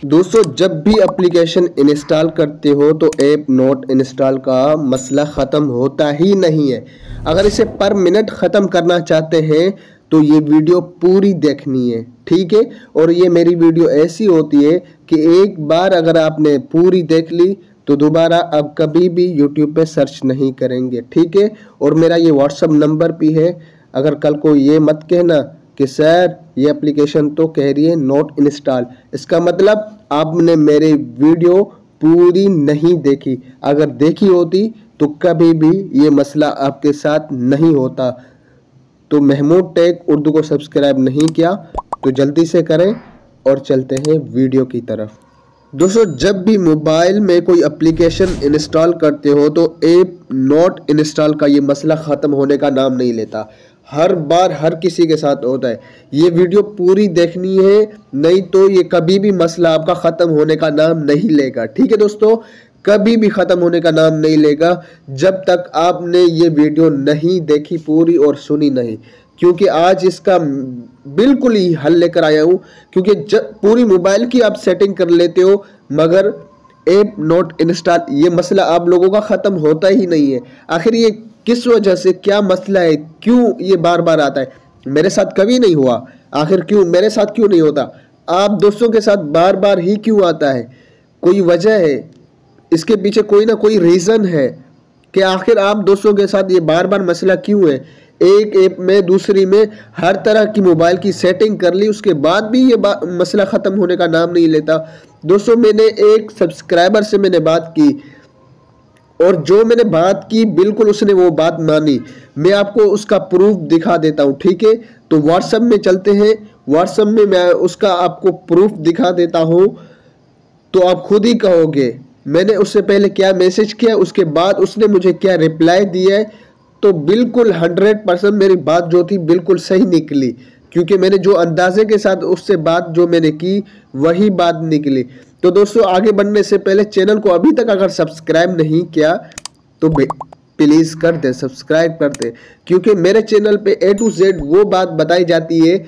दोस्तों जब भी एप्लीकेशन इंस्टॉल करते हो तो ऐप नॉट इंस्टॉल का मसला ख़त्म होता ही नहीं है। अगर इसे पर मिनट ख़त्म करना चाहते हैं तो ये वीडियो पूरी देखनी है, ठीक है। और ये मेरी वीडियो ऐसी होती है कि एक बार अगर आपने पूरी देख ली तो दोबारा अब कभी भी यूट्यूब पे सर्च नहीं करेंगे, ठीक है। और मेरा ये व्हाट्सअप नंबर भी है। अगर कल को ये मत कहना कि सर ये एप्लीकेशन तो कह रही है नॉट इंस्टॉल, इसका मतलब आपने मेरे वीडियो पूरी नहीं देखी। अगर देखी होती तो कभी भी ये मसला आपके साथ नहीं होता। तो महमूद टेक उर्दू को सब्सक्राइब नहीं किया तो जल्दी से करें और चलते हैं वीडियो की तरफ। दोस्तों जब भी मोबाइल में कोई एप्लीकेशन इंस्टॉल करते हो तो ऐप नॉट इंस्टॉल का ये मसला ख़त्म होने का नाम नहीं लेता। हर बार हर किसी के साथ होता है। ये वीडियो पूरी देखनी है, नहीं तो ये कभी भी मसला आपका ख़त्म होने का नाम नहीं लेगा, ठीक है दोस्तों। कभी भी ख़त्म होने का नाम नहीं लेगा जब तक आपने ये वीडियो नहीं देखी पूरी और सुनी नहीं, क्योंकि आज इसका बिल्कुल ही हल लेकर आया हूँ। क्योंकि जब पूरी मोबाइल की आप सेटिंग कर लेते हो मगर ऐप नॉट इंस्टॉल, ये मसला आप लोगों का ख़त्म होता ही नहीं है। आखिर ये किस वजह से, क्या मसला है, क्यों ये बार बार आता है? मेरे साथ कभी नहीं हुआ, आखिर क्यों मेरे साथ क्यों नहीं होता? आप दोस्तों के साथ बार बार ही क्यों आता है? कोई वजह है, इसके पीछे कोई ना कोई रीज़न है कि आखिर आप दोस्तों के साथ ये बार बार मसला क्यों है। एक ऐप में दूसरी में हर तरह की मोबाइल की सेटिंग कर ली, उसके बाद भी ये मसला ख़त्म होने का नाम नहीं लेता। दोस्तों मैंने एक सब्सक्राइबर से मैंने बात की और जो मैंने बात की बिल्कुल उसने वो बात मानी। मैं आपको उसका प्रूफ दिखा देता हूँ, ठीक है। तो व्हाट्सएप में चलते हैं, व्हाट्सएप में मैं उसका आपको प्रूफ दिखा देता हूँ तो आप खुद ही कहोगे मैंने उससे पहले क्या मैसेज किया, उसके बाद उसने मुझे क्या रिप्लाई दिया है। तो बिल्कुल 100% मेरी बात जो थी बिल्कुल सही निकली, क्योंकि मैंने जो अंदाजे के साथ उससे बात जो मैंने की वही बात निकली। तो दोस्तों आगे बढ़ने से पहले चैनल को अभी तक अगर सब्सक्राइब नहीं किया तो प्लीज़ कर दे, सब्सक्राइब कर दे, क्योंकि मेरे चैनल पे A to Z वो बात बताई जाती है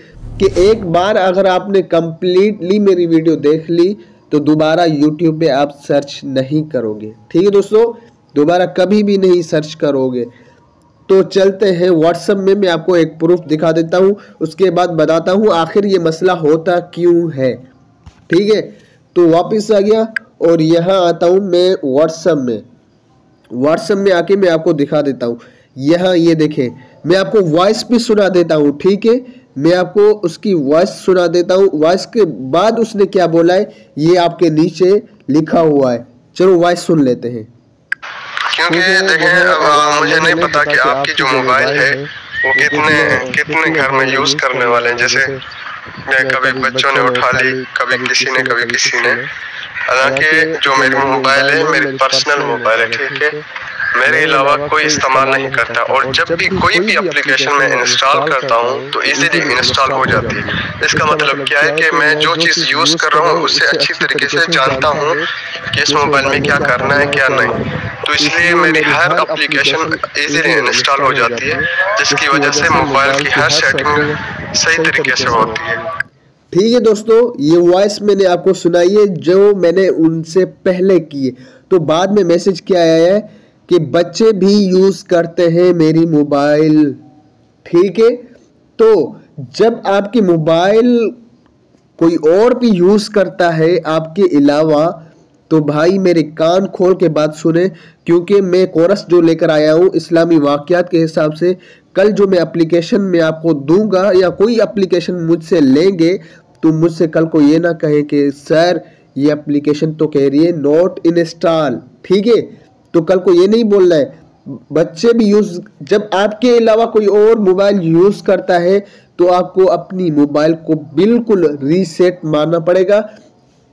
कि एक बार अगर आपने कंप्लीटली मेरी वीडियो देख ली तो दोबारा यूट्यूब पे आप सर्च नहीं करोगे, ठीक है दोस्तों, दोबारा कभी भी नहीं सर्च करोगे। तो चलते हैं व्हाट्सएप में, मैं आपको एक प्रूफ दिखा देता हूँ, उसके बाद बताता हूँ आखिर ये मसला होता क्यों है, ठीक है। तो वापस आ गया और यहाँ आता हूँ मैं व्हाट्सएप में आके मैं आपको दिखा देता हूँ। यहाँ ये देखें, मैं आपको वॉइस भी सुना देता हूँ, ठीक है। मैं आपको उसकी वॉइस सुना देता हूँ, वॉइस के बाद उसने क्या बोला है ये आपके नीचे लिखा हुआ है। चलो वॉइस सुन लेते हैं। क्योंकि देखें मुझे नहीं पता कि आपकी जो मोबाइल है वो कितने घर में यूज़ करने वाले हैं। जैसे कभी बच्चों ने उठा ली, कभी किसी ने। हालांकि जो मेरी मोबाइल है मेरी पर्सनल मोबाइल है, ठीक है, मेरे अलावा कोई इस्तेमाल नहीं करता। और जब भी कोई भी एप्लीकेशन मैं इंस्टॉल करता हूँ तो इजीली इंस्टॉल हो जाती है। इसका मतलब क्या है कि मैं जो चीज़ यूज़ कर रहा हूँ उससे अच्छी तरीके से जानता हूँ कि इस मोबाइल में क्या करना है क्या नहीं। तो इसलिए मेरी हर एप्लीकेशन इजीली इंस्टॉल हो जाती है, जिसकी वजह से मोबाइल की हर सेटिंग सही तरीके से होती है। ठीक है दोस्तों, ये वॉइस मैंने आपको सुनाई है जो मैंने उनसे पहले की है। तो बाद में मैसेज क्या आया है कि बच्चे भी यूज करते हैं मेरी मोबाइल, ठीक है। तो जब आपकी मोबाइल कोई और भी यूज करता है आपके अलावा तो भाई मेरे कान खोल के बात सुने, क्योंकि मैं कोरस जो लेकर आया हूँ इस्लामी वाक़यात के हिसाब से, कल जो मैं एप्लीकेशन में आपको दूंगा या कोई एप्लीकेशन मुझसे लेंगे तो मुझसे कल को ये ना कहे कि सर ये एप्लीकेशन तो कह रही है नॉट इंस्टॉल, ठीक है। तो कल को ये नहीं बोलना है। बच्चे भी यूज, जब आपके अलावा कोई और मोबाइल यूज करता है तो आपको अपनी मोबाइल को बिल्कुल रीसेट मारना पड़ेगा,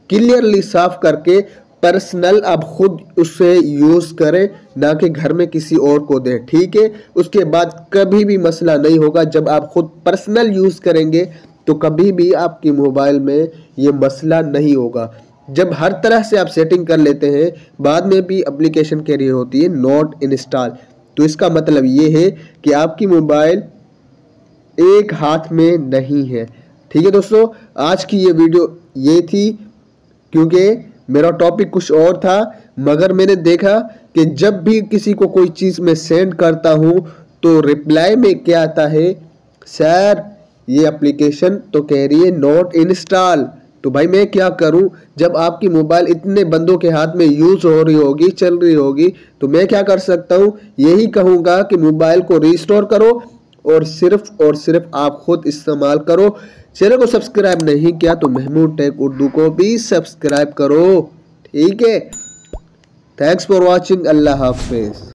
क्लियरली साफ करके पर्सनल आप खुद उससे यूज करें, ना कि घर में किसी और को दें, ठीक है। उसके बाद कभी भी मसला नहीं होगा। जब आप खुद पर्सनल यूज करेंगे तो कभी भी आपकी मोबाइल में ये मसला नहीं होगा। जब हर तरह से आप सेटिंग कर लेते हैं बाद में भी एप्लीकेशन कह रही होती है नॉट इंस्टॉल, तो इसका मतलब ये है कि आपकी मोबाइल एक हाथ में नहीं है, ठीक है दोस्तों। आज की ये वीडियो ये थी, क्योंकि मेरा टॉपिक कुछ और था, मगर मैंने देखा कि जब भी किसी को कोई चीज़ मैं सेंड करता हूँ तो रिप्लाई में क्या आता है, सर ये एप्लीकेशन तो कह रही है नॉट इंस्टॉल। तो भाई मैं क्या करूं, जब आपकी मोबाइल इतने बंदों के हाथ में यूज हो रही होगी, चल रही होगी, तो मैं क्या कर सकता हूं, यही कहूंगा कि मोबाइल को रिस्टोर करो और सिर्फ आप खुद इस्तेमाल करो। चैनल को सब्सक्राइब नहीं किया तो महमूद टेक उर्दू को भी सब्सक्राइब करो, ठीक है। Thanks for watching, Allah Hafiz.